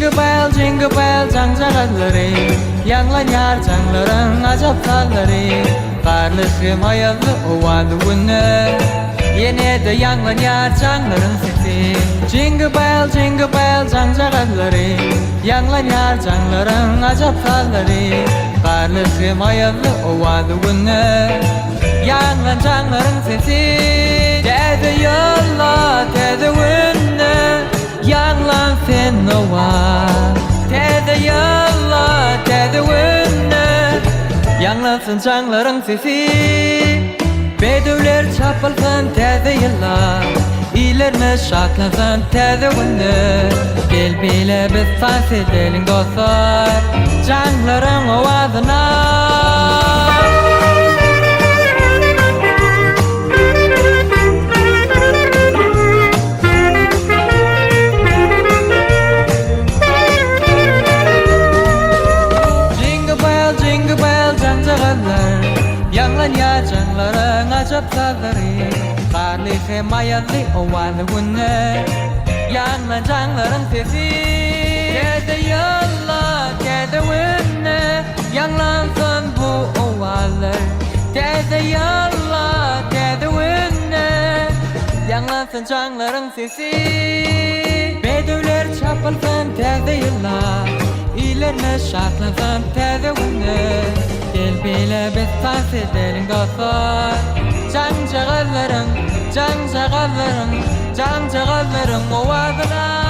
jingle bell 장자갈ları 양란 yar 장larың ajabtalları Karlısı mayalı ovalı vını Yenedi 양란 yar 장larың sesi Jingle bell 장자갈ları 양란 yar 장larың ajabtalları Karlısı mayalı ovalı vını 양란 장larың sesi Dedi yolla dedi vını 양란 fenova Dedi yolla dedi vını 양란 장larың sesi Bedevler çapılsın dedi yıllar İlerine şaklansın dedi vını Gel bile biz sans edelim dostlar 장larың ovadına 양란 yar 장larың ajabtalları Karlısı mayalı ovalı vını 양란 장larың sesi Dedi yolla dedi vını Yanlansın bu ovalar Dedi yolla dedi vını Yanlansın 장larың sesi Bedevler çapılsın dedi yıllar İlerine şaklansın dedi vını Gel bile biz sans edelim dostlar Can çağallarım ovadına